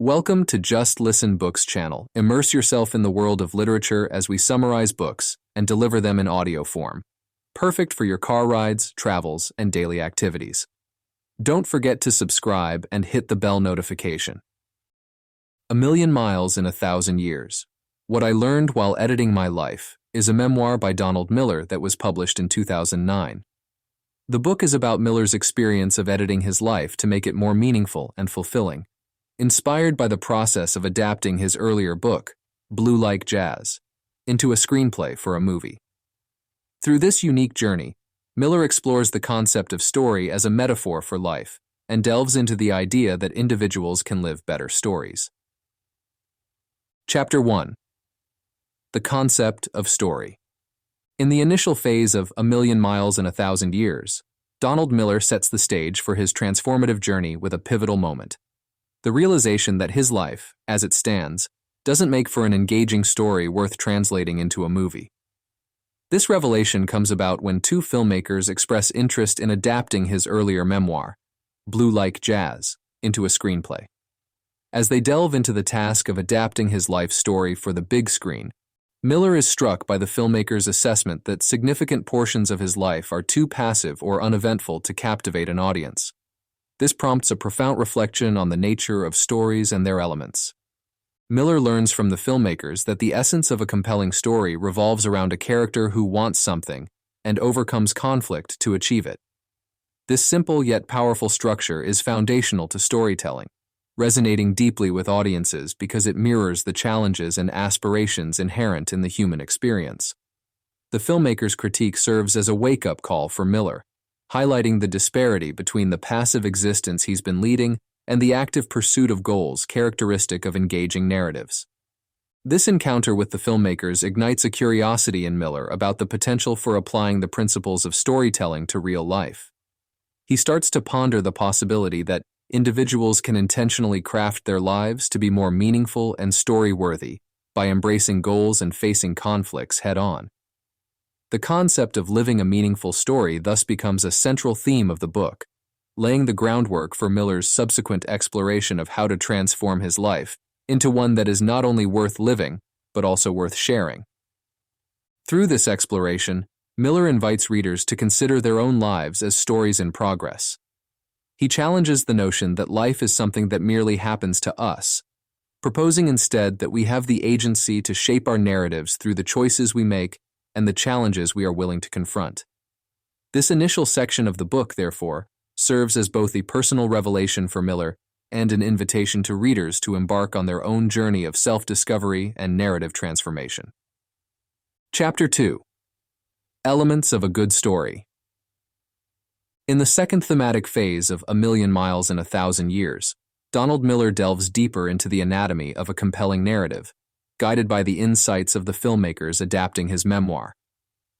Welcome to Just Listen Books channel. Immerse yourself in the world of literature as we summarize books and deliver them in audio form. Perfect for your car rides, travels, and daily activities. Don't forget to subscribe and hit the bell notification. A Million Miles in 1,000 Years. What I Learned While Editing My Life is a memoir by Donald Miller that was published in 2009. The book is about Miller's experience of editing his life to make it more meaningful and fulfilling, inspired by the process of adapting his earlier book, Blue Like Jazz, into a screenplay for a movie. Through this unique journey, Miller explores the concept of story as a metaphor for life and delves into the idea that individuals can live better stories. Chapter 1. The Concept of Story. In the initial phase of A Million Miles in 1,000 Years, Donald Miller sets the stage for his transformative journey with a pivotal moment. The realization that his life, as it stands, doesn't make for an engaging story worth translating into a movie. This revelation comes about when two filmmakers express interest in adapting his earlier memoir, Blue Like Jazz, into a screenplay. As they delve into the task of adapting his life story for the big screen, Miller is struck by the filmmaker's assessment that significant portions of his life are too passive or uneventful to captivate an audience. This prompts a profound reflection on the nature of stories and their elements. Miller learns from the filmmakers that the essence of a compelling story revolves around a character who wants something and overcomes conflict to achieve it. This simple yet powerful structure is foundational to storytelling, resonating deeply with audiences because it mirrors the challenges and aspirations inherent in the human experience. The filmmaker's critique serves as a wake-up call for Miller, highlighting the disparity between the passive existence he's been leading and the active pursuit of goals characteristic of engaging narratives. This encounter with the filmmakers ignites a curiosity in Miller about the potential for applying the principles of storytelling to real life. He starts to ponder the possibility that individuals can intentionally craft their lives to be more meaningful and story-worthy by embracing goals and facing conflicts head-on. The concept of living a meaningful story thus becomes a central theme of the book, laying the groundwork for Miller's subsequent exploration of how to transform his life into one that is not only worth living, but also worth sharing. Through this exploration, Miller invites readers to consider their own lives as stories in progress. He challenges the notion that life is something that merely happens to us, proposing instead that we have the agency to shape our narratives through the choices we make and the challenges we are willing to confront. This initial section of the book, therefore, serves as both a personal revelation for Miller and an invitation to readers to embark on their own journey of self-discovery and narrative transformation. Chapter 2. Elements of a Good Story. In the second thematic phase of A Million Miles in 1,000 Years, Donald Miller delves deeper into the anatomy of a compelling narrative, guided by the insights of the filmmakers adapting his memoir.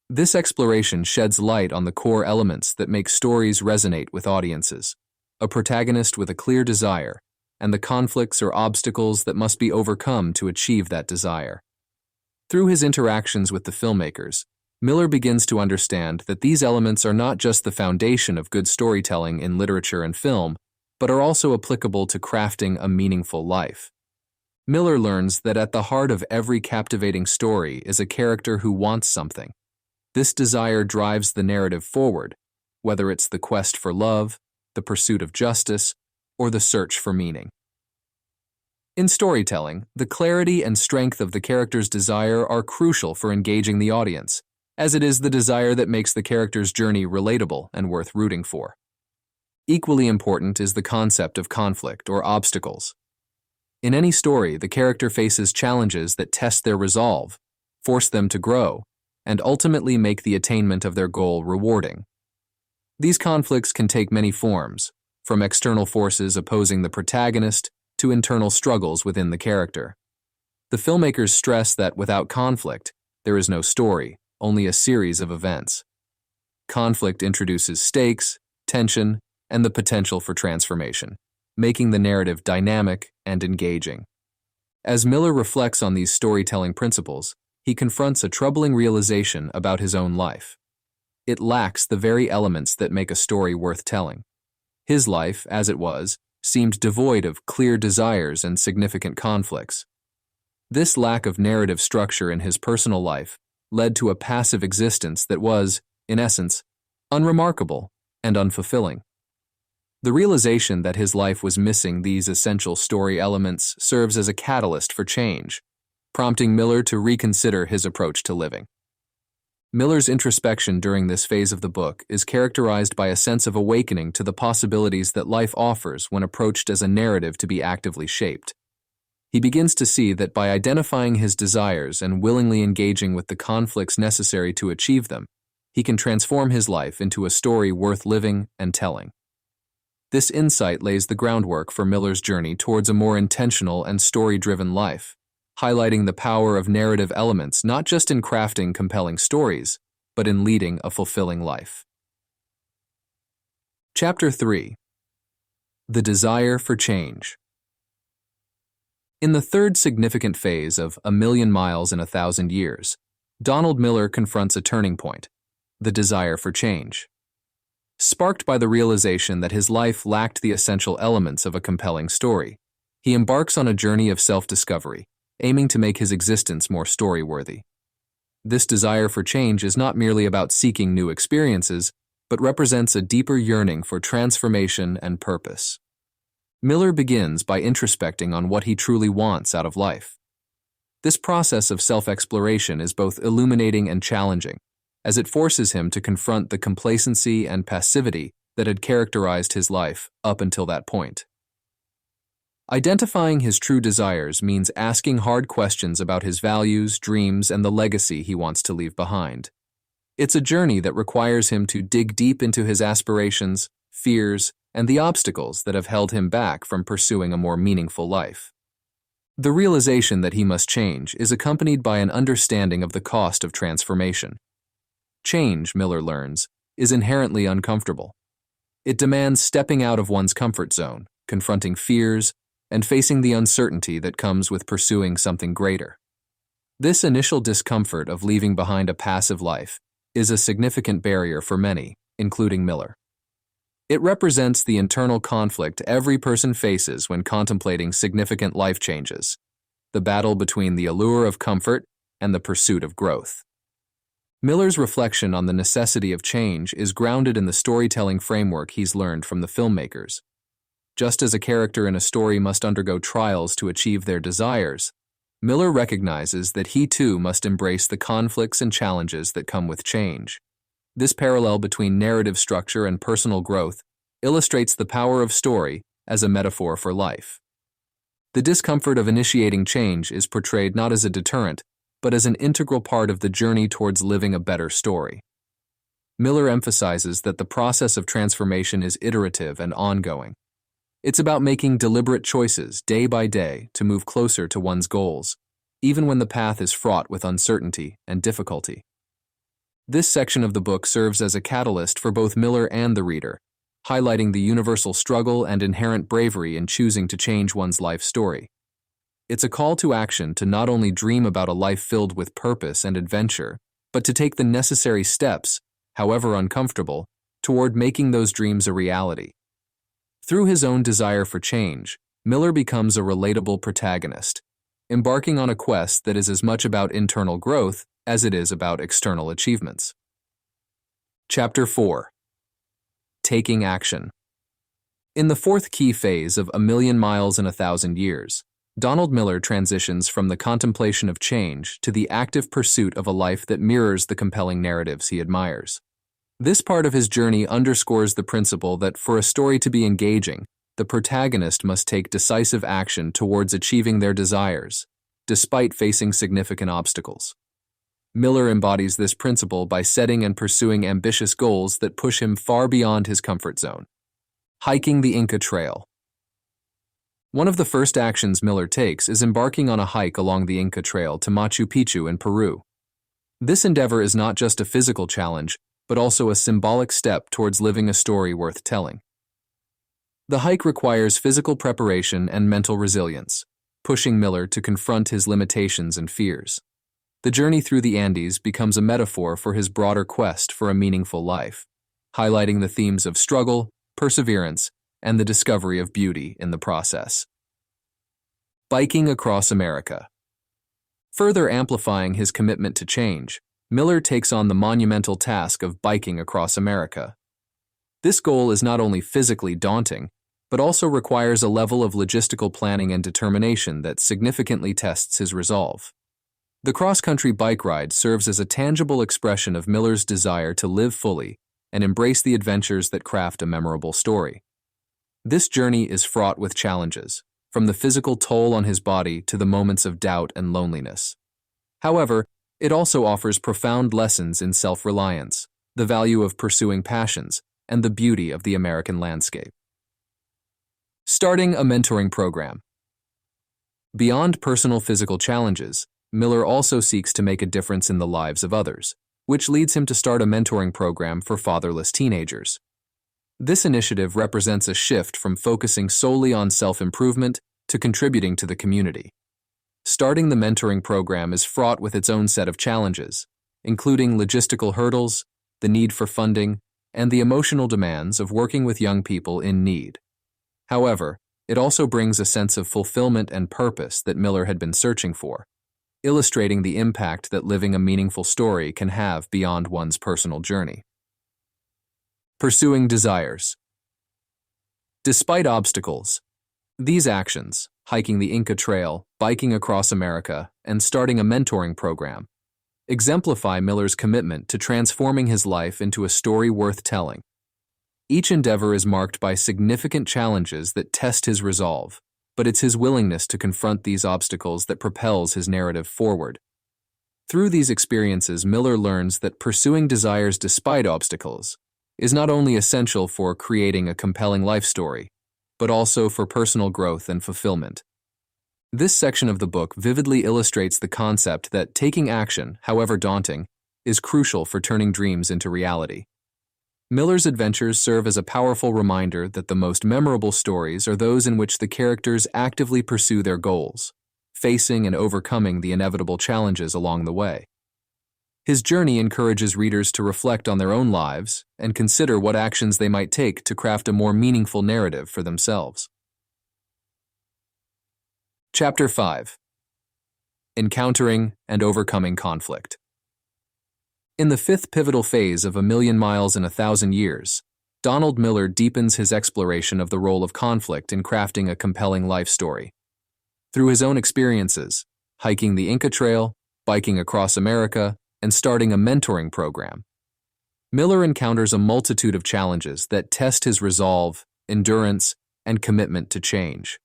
This exploration sheds light on the core elements that make stories resonate with audiences: a protagonist with a clear desire, and the conflicts or obstacles that must be overcome to achieve that desire. Through his interactions with the filmmakers, Miller begins to understand that these elements are not just the foundation of good storytelling in literature and film, but are also applicable to crafting a meaningful life. Miller learns that at the heart of every captivating story is a character who wants something. This desire drives the narrative forward, whether it's the quest for love, the pursuit of justice, or the search for meaning. In storytelling, the clarity and strength of the character's desire are crucial for engaging the audience, as it is the desire that makes the character's journey relatable and worth rooting for. Equally important is the concept of conflict or obstacles. In any story, the character faces challenges that test their resolve, force them to grow, and ultimately make the attainment of their goal rewarding. These conflicts can take many forms, from external forces opposing the protagonist to internal struggles within the character. The filmmakers stress that without conflict, there is no story, only a series of events. Conflict introduces stakes, tension, and the potential for transformation, making the narrative dynamic and engaging. As Miller reflects on these storytelling principles, he confronts a troubling realization about his own life. It lacks the very elements that make a story worth telling. His life, as it was, seemed devoid of clear desires and significant conflicts. This lack of narrative structure in his personal life led to a passive existence that was, in essence, unremarkable and unfulfilling. The realization that his life was missing these essential story elements serves as a catalyst for change, prompting Miller to reconsider his approach to living. Miller's introspection during this phase of the book is characterized by a sense of awakening to the possibilities that life offers when approached as a narrative to be actively shaped. He begins to see that by identifying his desires and willingly engaging with the conflicts necessary to achieve them, he can transform his life into a story worth living and telling. This insight lays the groundwork for Miller's journey towards a more intentional and story-driven life, highlighting the power of narrative elements not just in crafting compelling stories, but in leading a fulfilling life. Chapter 3. The Desire for Change. In the third significant phase of A Million Miles in a Thousand Years, Donald Miller confronts a turning point, the desire for change. Sparked by the realization that his life lacked the essential elements of a compelling story, he embarks on a journey of self-discovery, aiming to make his existence more story-worthy. This desire for change is not merely about seeking new experiences, but represents a deeper yearning for transformation and purpose. Miller begins by introspecting on what he truly wants out of life. This process of self-exploration is both illuminating and challenging, as it forces him to confront the complacency and passivity that had characterized his life up until that point. Identifying his true desires means asking hard questions about his values, dreams, and the legacy he wants to leave behind. It's a journey that requires him to dig deep into his aspirations, fears, and the obstacles that have held him back from pursuing a more meaningful life. The realization that he must change is accompanied by an understanding of the cost of transformation. Change, Miller learns, is inherently uncomfortable. It demands stepping out of one's comfort zone, confronting fears, and facing the uncertainty that comes with pursuing something greater. This initial discomfort of leaving behind a passive life is a significant barrier for many, including Miller. It represents the internal conflict every person faces when contemplating significant life changes, the battle between the allure of comfort and the pursuit of growth. Miller's reflection on the necessity of change is grounded in the storytelling framework he's learned from the filmmakers. Just as a character in a story must undergo trials to achieve their desires, Miller recognizes that he too must embrace the conflicts and challenges that come with change. This parallel between narrative structure and personal growth illustrates the power of story as a metaphor for life. The discomfort of initiating change is portrayed not as a deterrent, but as an integral part of the journey towards living a better story. Miller emphasizes that the process of transformation is iterative and ongoing. It's about making deliberate choices day by day to move closer to one's goals, even when the path is fraught with uncertainty and difficulty. This section of the book serves as a catalyst for both Miller and the reader, highlighting the universal struggle and inherent bravery in choosing to change one's life story. It's a call to action to not only dream about a life filled with purpose and adventure, but to take the necessary steps, however uncomfortable, toward making those dreams a reality. Through his own desire for change, Miller becomes a relatable protagonist, embarking on a quest that is as much about internal growth as it is about external achievements. Chapter 4. Taking Action. In the fourth key phase of A Million Miles in a Thousand Years, Donald Miller transitions from the contemplation of change to the active pursuit of a life that mirrors the compelling narratives he admires. This part of his journey underscores the principle that for a story to be engaging, the protagonist must take decisive action towards achieving their desires, despite facing significant obstacles. Miller embodies this principle by setting and pursuing ambitious goals that push him far beyond his comfort zone. Hiking the Inca Trail. One of the first actions Miller takes is embarking on a hike along the Inca Trail to Machu Picchu in Peru. This endeavor is not just a physical challenge, but also a symbolic step towards living a story worth telling. The hike requires physical preparation and mental resilience, pushing Miller to confront his limitations and fears. The journey through the Andes becomes a metaphor for his broader quest for a meaningful life, highlighting the themes of struggle, perseverance, and the discovery of beauty in the process. Biking across America. Further amplifying his commitment to change, Miller takes on the monumental task of biking across America. This goal is not only physically daunting, but also requires a level of logistical planning and determination that significantly tests his resolve. The cross-country bike ride serves as a tangible expression of Miller's desire to live fully and embrace the adventures that craft a memorable story. This journey is fraught with challenges, from the physical toll on his body to the moments of doubt and loneliness. However, it also offers profound lessons in self-reliance, the value of pursuing passions, and the beauty of the American landscape. Starting a mentoring program. Beyond personal physical challenges, Miller also seeks to make a difference in the lives of others, which leads him to start a mentoring program for fatherless teenagers. This initiative represents a shift from focusing solely on self-improvement to contributing to the community. Starting the mentoring program is fraught with its own set of challenges, including logistical hurdles, the need for funding, and the emotional demands of working with young people in need. However, it also brings a sense of fulfillment and purpose that Miller had been searching for, illustrating the impact that living a meaningful story can have beyond one's personal journey. Pursuing desires. Despite obstacles, these actions, hiking the Inca Trail, biking across America, and starting a mentoring program, exemplify Miller's commitment to transforming his life into a story worth telling. Each endeavor is marked by significant challenges that test his resolve, but it's his willingness to confront these obstacles that propels his narrative forward. Through these experiences, Miller learns that pursuing desires despite obstacles is not only essential for creating a compelling life story, but also for personal growth and fulfillment. This section of the book vividly illustrates the concept that taking action, however daunting, is crucial for turning dreams into reality. Miller's adventures serve as a powerful reminder that the most memorable stories are those in which the characters actively pursue their goals, facing and overcoming the inevitable challenges along the way. His journey encourages readers to reflect on their own lives and consider what actions they might take to craft a more meaningful narrative for themselves. Chapter 5. Encountering and Overcoming Conflict. In the fifth pivotal phase of A Million Miles in 1,000 Years, Donald Miller deepens his exploration of the role of conflict in crafting a compelling life story. Through his own experiences, hiking the Inca Trail, biking across America, and starting a mentoring program, Miller encounters a multitude of challenges that test his resolve, endurance, and commitment to change.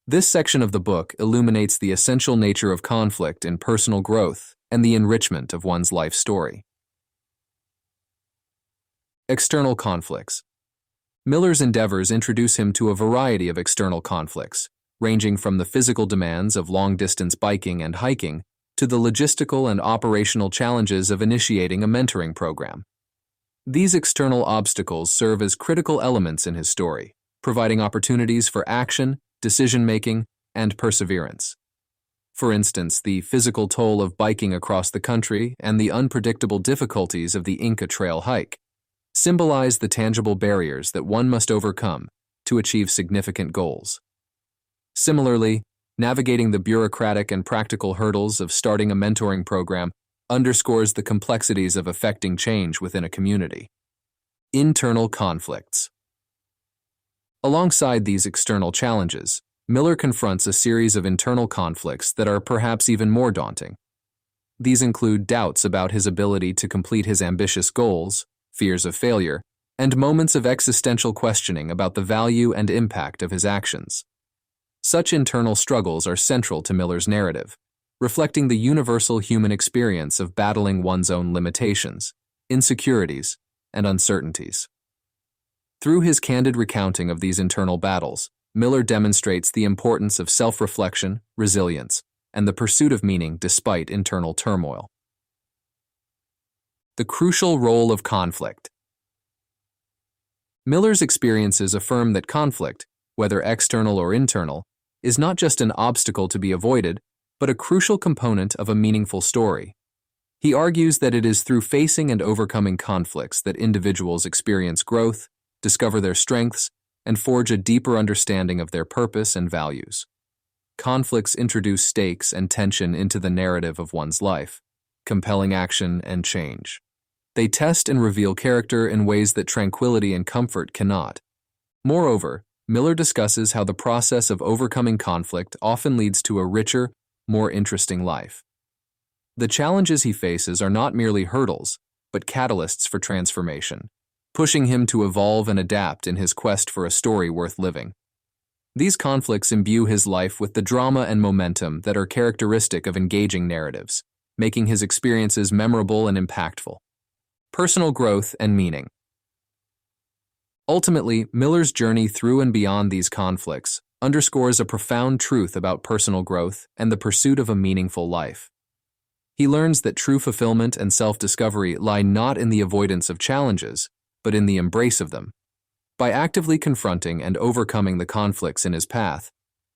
This section of the book illuminates the essential nature of conflict in personal growth and the enrichment of one's life story. External conflicts. Miller's endeavors introduce him to a variety of external conflicts, ranging from the physical demands of long-distance biking and hiking to the logistical and operational challenges of initiating a mentoring program. These external obstacles serve as critical elements in his story, providing opportunities for action, decision-making, and perseverance. For instance, the physical toll of biking across the country and the unpredictable difficulties of the Inca Trail hike symbolize the tangible barriers that one must overcome to achieve significant goals. Similarly, navigating the bureaucratic and practical hurdles of starting a mentoring program underscores the complexities of effecting change within a community. Internal conflicts. Alongside these external challenges, Miller confronts a series of internal conflicts that are perhaps even more daunting. These include doubts about his ability to complete his ambitious goals, fears of failure, and moments of existential questioning about the value and impact of his actions. Such internal struggles are central to Miller's narrative, reflecting the universal human experience of battling one's own limitations, insecurities, and uncertainties. Through his candid recounting of these internal battles, Miller demonstrates the importance of self-reflection, resilience, and the pursuit of meaning despite internal turmoil. The crucial role of conflict. Miller's experiences affirm that conflict, whether external or internal, is not just an obstacle to be avoided, but a crucial component of a meaningful story. He argues that it is through facing and overcoming conflicts that individuals experience growth, discover their strengths, and forge a deeper understanding of their purpose and values. Conflicts introduce stakes and tension into the narrative of one's life, compelling action and change. They test and reveal character in ways that tranquility and comfort cannot. Moreover, Miller discusses how the process of overcoming conflict often leads to a richer, more interesting life. The challenges he faces are not merely hurdles, but catalysts for transformation, pushing him to evolve and adapt in his quest for a story worth living. These conflicts imbue his life with the drama and momentum that are characteristic of engaging narratives, making his experiences memorable and impactful. Personal growth and meaning. Ultimately, Miller's journey through and beyond these conflicts underscores a profound truth about personal growth and the pursuit of a meaningful life. He learns that true fulfillment and self-discovery lie not in the avoidance of challenges, but in the embrace of them. By actively confronting and overcoming the conflicts in his path,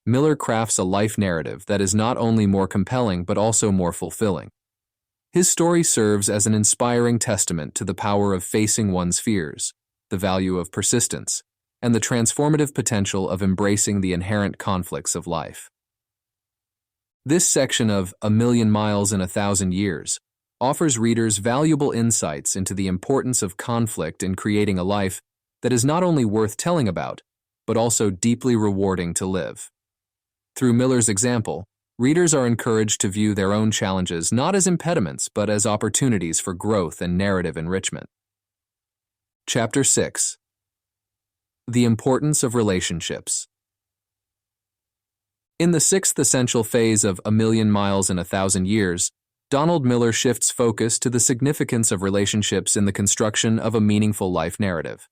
Miller crafts a life narrative that is not only more compelling but also more fulfilling. His story serves as an inspiring testament to the power of facing one's fears, the value of persistence, and the transformative potential of embracing the inherent conflicts of life. This section of A Million Miles in a Thousand Years offers readers valuable insights into the importance of conflict in creating a life that is not only worth telling about, but also deeply rewarding to live. Through Miller's example, readers are encouraged to view their own challenges not as impediments but as opportunities for growth and narrative enrichment. Chapter 6. The Importance of Relationships. In the sixth essential phase of A Million Miles in a Thousand Years, Donald Miller shifts focus to the significance of relationships in the construction of a meaningful life narrative.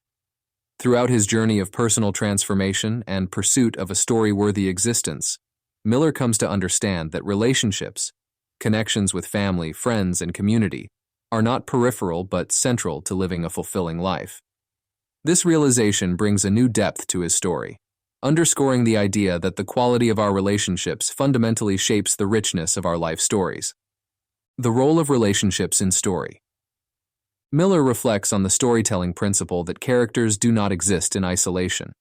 Throughout his journey of personal transformation and pursuit of a story-worthy existence, Miller comes to understand that relationships, connections with family, friends, and community, are not peripheral but central to living a fulfilling life. This realization brings a new depth to his story, underscoring the idea that the quality of our relationships fundamentally shapes the richness of our life stories. The role of relationships in story. Miller reflects on the storytelling principle that characters do not exist in isolation.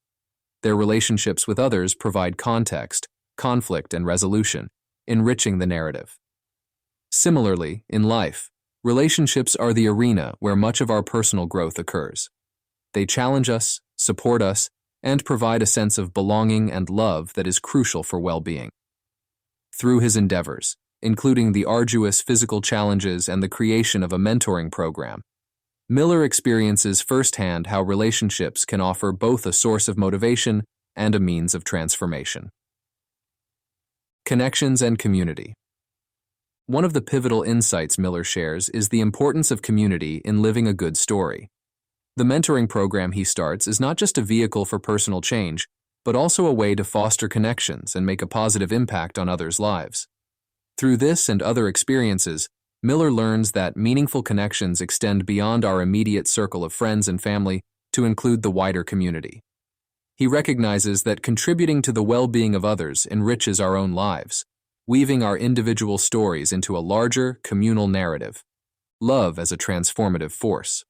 Their relationships with others provide context, conflict, and resolution, enriching the narrative. Similarly, in life, relationships are the arena where much of our personal growth occurs. They challenge us, support us, and provide a sense of belonging and love that is crucial for well-being. Through his endeavors, including the arduous physical challenges and the creation of a mentoring program, Miller experiences firsthand how relationships can offer both a source of motivation and a means of transformation. Connections and community. One of the pivotal insights Miller shares is the importance of community in living a good story. The mentoring program he starts is not just a vehicle for personal change, but also a way to foster connections and make a positive impact on others' lives. Through this and other experiences, Miller learns that meaningful connections extend beyond our immediate circle of friends and family to include the wider community. He recognizes that contributing to the well-being of others enriches our own lives, weaving our individual stories into a larger, communal narrative. Love as a transformative force.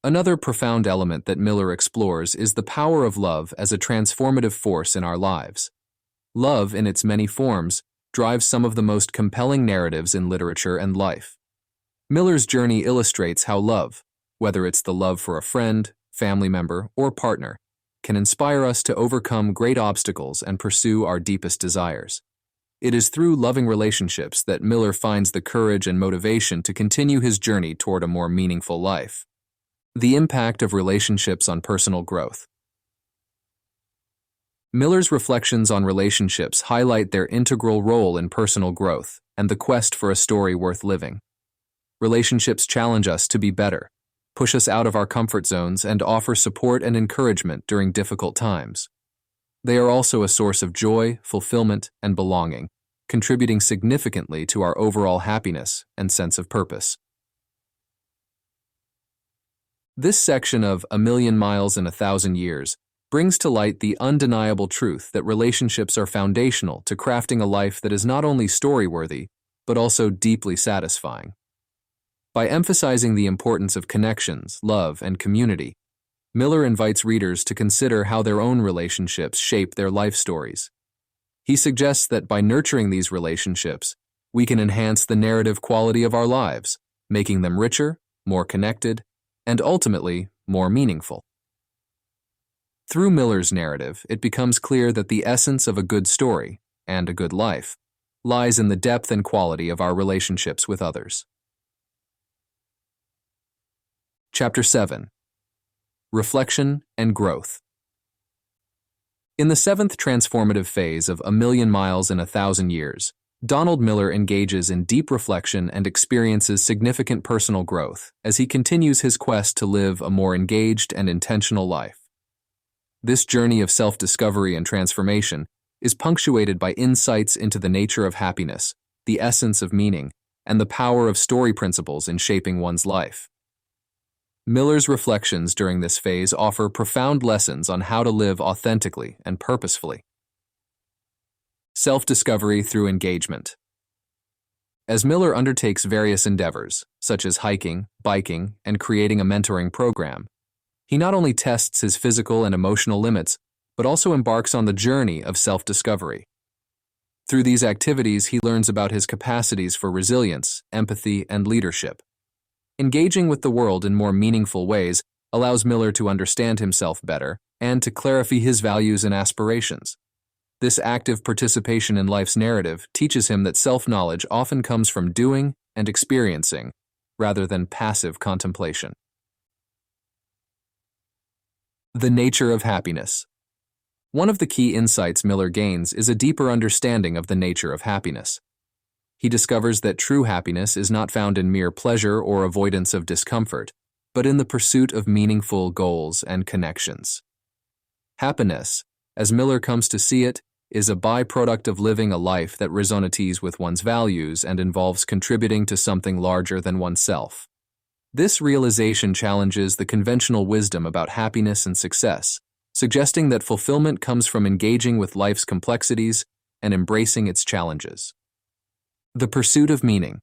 Another profound element that Miller explores is the power of love as a transformative force in our lives. Love, in its many forms, drives some of the most compelling narratives in literature and life. Miller's journey illustrates how love, whether it's the love for a friend, family member, or partner, can inspire us to overcome great obstacles and pursue our deepest desires. It is through loving relationships that Miller finds the courage and motivation to continue his journey toward a more meaningful life. The impact of relationships on personal growth. Miller's reflections on relationships highlight their integral role in personal growth and the quest for a story worth living. Relationships challenge us to be better, push us out of our comfort zones, and offer support and encouragement during difficult times. They are also a source of joy, fulfillment, and belonging, contributing significantly to our overall happiness and sense of purpose. This section of A Million Miles in a Thousand Years brings to light the undeniable truth that relationships are foundational to crafting a life that is not only story-worthy, but also deeply satisfying. By emphasizing the importance of connections, love, and community, Miller invites readers to consider how their own relationships shape their life stories. He suggests that by nurturing these relationships, we can enhance the narrative quality of our lives, making them richer, more connected, and ultimately more meaningful. Through Miller's narrative, it becomes clear that the essence of a good story, and a good life, lies in the depth and quality of our relationships with others. Chapter 7. Reflection and Growth. In the seventh transformative phase of A Million Miles in 1,000 Years, Donald Miller engages in deep reflection and experiences significant personal growth as he continues his quest to live a more engaged and intentional life. This journey of self-discovery and transformation is punctuated by insights into the nature of happiness, the essence of meaning, and the power of story principles in shaping one's life. Miller's reflections during this phase offer profound lessons on how to live authentically and purposefully. Self-discovery through engagement. As Miller undertakes various endeavors, such as hiking, biking, and creating a mentoring program, he not only tests his physical and emotional limits, but also embarks on the journey of self-discovery. Through these activities, he learns about his capacities for resilience, empathy, and leadership. Engaging with the world in more meaningful ways allows Miller to understand himself better and to clarify his values and aspirations. This active participation in life's narrative teaches him that self-knowledge often comes from doing and experiencing, rather than passive contemplation. The nature of happiness. One of the key insights Miller gains is a deeper understanding of the nature of happiness. He discovers that true happiness is not found in mere pleasure or avoidance of discomfort, but in the pursuit of meaningful goals and connections. Happiness, as Miller comes to see it, is a byproduct of living a life that resonates with one's values and involves contributing to something larger than oneself. This realization challenges the conventional wisdom about happiness and success, suggesting that fulfillment comes from engaging with life's complexities and embracing its challenges. The pursuit of meaning.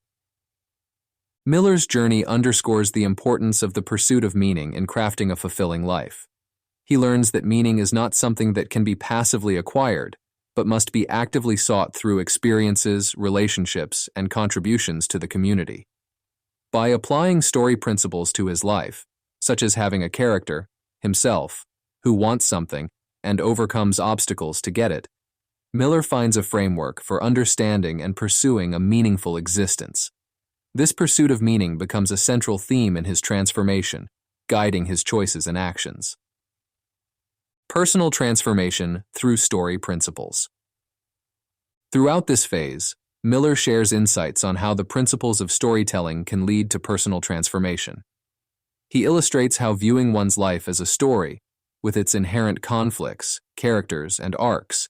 Miller's journey underscores the importance of the pursuit of meaning in crafting a fulfilling life. He learns that meaning is not something that can be passively acquired, but must be actively sought through experiences, relationships, and contributions to the community. By applying story principles to his life, such as having a character, himself, who wants something and overcomes obstacles to get it, Miller finds a framework for understanding and pursuing a meaningful existence. This pursuit of meaning becomes a central theme in his transformation, guiding his choices and actions. Personal transformation through story principles. Throughout this phase, Miller shares insights on how the principles of storytelling can lead to personal transformation. He illustrates how viewing one's life as a story, with its inherent conflicts, characters, and arcs,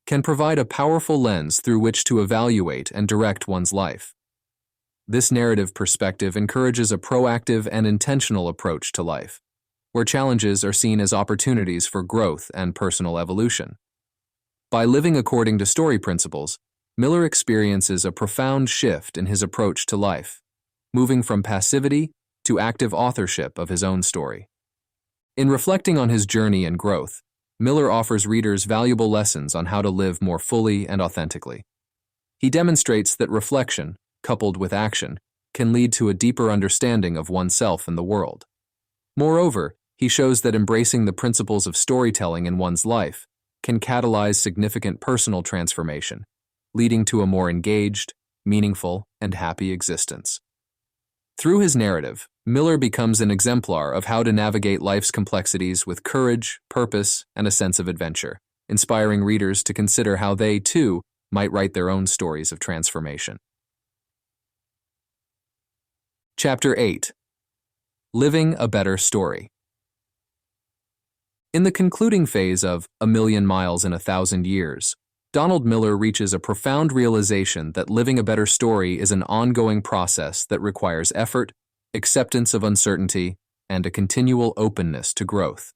can provide a powerful lens through which to evaluate and direct one's life. This narrative perspective encourages a proactive and intentional approach to life, where challenges are seen as opportunities for growth and personal evolution. By living according to story principles, Miller experiences a profound shift in his approach to life, moving from passivity to active authorship of his own story. In reflecting on his journey and growth, Miller offers readers valuable lessons on how to live more fully and authentically. He demonstrates that reflection, coupled with action, can lead to a deeper understanding of oneself and the world. Moreover, he shows that embracing the principles of storytelling in one's life can catalyze significant personal transformation, leading to a more engaged, meaningful, and happy existence. Through his narrative, Miller becomes an exemplar of how to navigate life's complexities with courage, purpose, and a sense of adventure, inspiring readers to consider how they, too, might write their own stories of transformation. Chapter 8. Living a Better Story. In the concluding phase of A Million Miles in 1,000 Years, Donald Miller reaches a profound realization that living a better story is an ongoing process that requires effort, acceptance of uncertainty, and a continual openness to growth.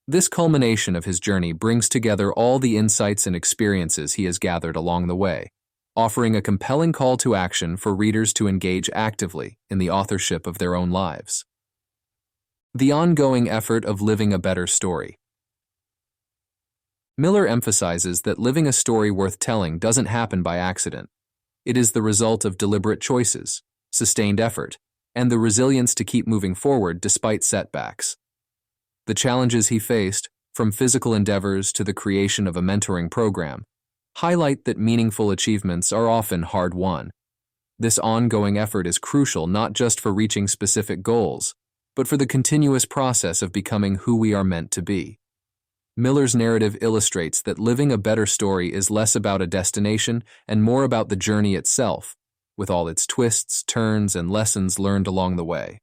This culmination of his journey brings together all the insights and experiences he has gathered along the way, offering a compelling call to action for readers to engage actively in the authorship of their own lives. The ongoing effort of living a better story. Miller emphasizes that living a story worth telling doesn't happen by accident. It is the result of deliberate choices, sustained effort, and the resilience to keep moving forward despite setbacks. The challenges he faced, from physical endeavors to the creation of a mentoring program, highlight that meaningful achievements are often hard-won. This ongoing effort is crucial not just for reaching specific goals, but for the continuous process of becoming who we are meant to be. Miller's narrative illustrates that living a better story is less about a destination and more about the journey itself, with all its twists, turns, and lessons learned along the way.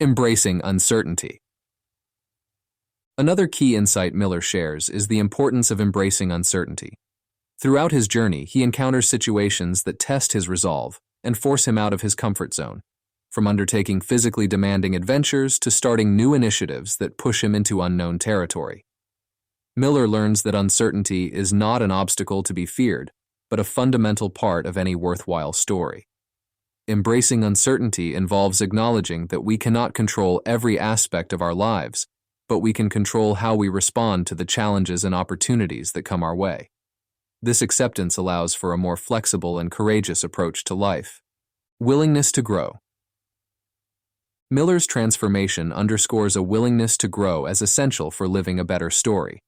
Embracing uncertainty. Another key insight Miller shares is the importance of embracing uncertainty. Throughout his journey, he encounters situations that test his resolve and force him out of his comfort zone, from undertaking physically demanding adventures to starting new initiatives that push him into unknown territory. Miller learns that uncertainty is not an obstacle to be feared, but a fundamental part of any worthwhile story. Embracing uncertainty involves acknowledging that we cannot control every aspect of our lives, but we can control how we respond to the challenges and opportunities that come our way. This acceptance allows for a more flexible and courageous approach to life. Willingness to grow. Miller's transformation underscores a willingness to grow as essential for living a better story.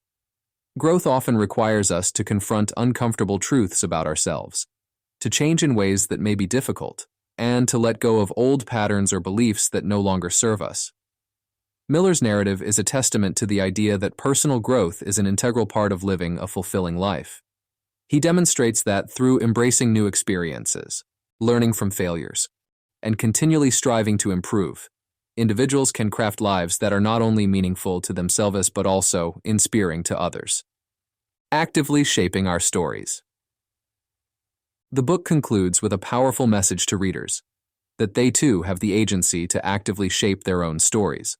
Growth often requires us to confront uncomfortable truths about ourselves, to change in ways that may be difficult, and to let go of old patterns or beliefs that no longer serve us. Miller's narrative is a testament to the idea that personal growth is an integral part of living a fulfilling life. He demonstrates that through embracing new experiences, learning from failures, and continually striving to improve, individuals can craft lives that are not only meaningful to themselves but also inspiring to others. Actively shaping our stories. The book concludes with a powerful message to readers, that they too have the agency to actively shape their own stories.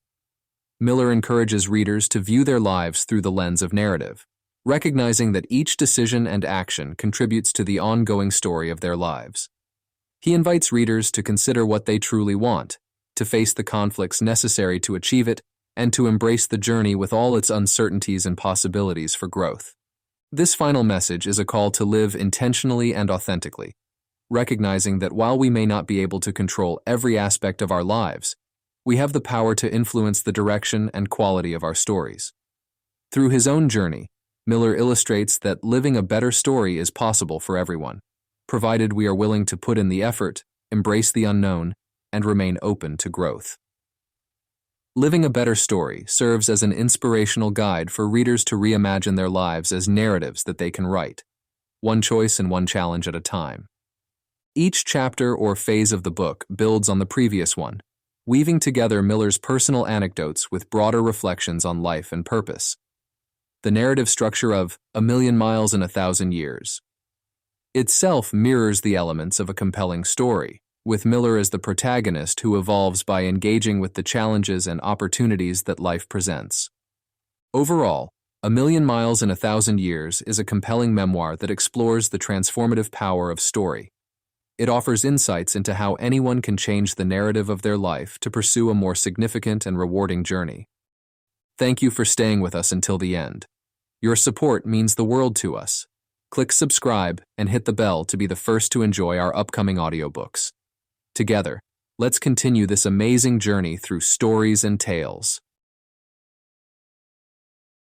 Miller encourages readers to view their lives through the lens of narrative, recognizing that each decision and action contributes to the ongoing story of their lives. He invites readers to consider what they truly want, to face the conflicts necessary to achieve it, and to embrace the journey with all its uncertainties and possibilities for growth. This final message is a call to live intentionally and authentically, recognizing that while we may not be able to control every aspect of our lives, we have the power to influence the direction and quality of our stories. Through his own journey, Miller illustrates that living a better story is possible for everyone, provided we are willing to put in the effort, embrace the unknown, and remain open to growth. Living a Better Story serves as an inspirational guide for readers to reimagine their lives as narratives that they can write, one choice and one challenge at a time. Each chapter or phase of the book builds on the previous one, weaving together Miller's personal anecdotes with broader reflections on life and purpose. The narrative structure of A Million Miles in a Thousand Years itself mirrors the elements of a compelling story, with Miller as the protagonist who evolves by engaging with the challenges and opportunities that life presents. Overall, A Million Miles in a Thousand Years is a compelling memoir that explores the transformative power of story. It offers insights into how anyone can change the narrative of their life to pursue a more significant and rewarding journey. Thank you for staying with us until the end. Your support means the world to us. Click subscribe and hit the bell to be the first to enjoy our upcoming audiobooks. Together, let's continue this amazing journey through stories and tales.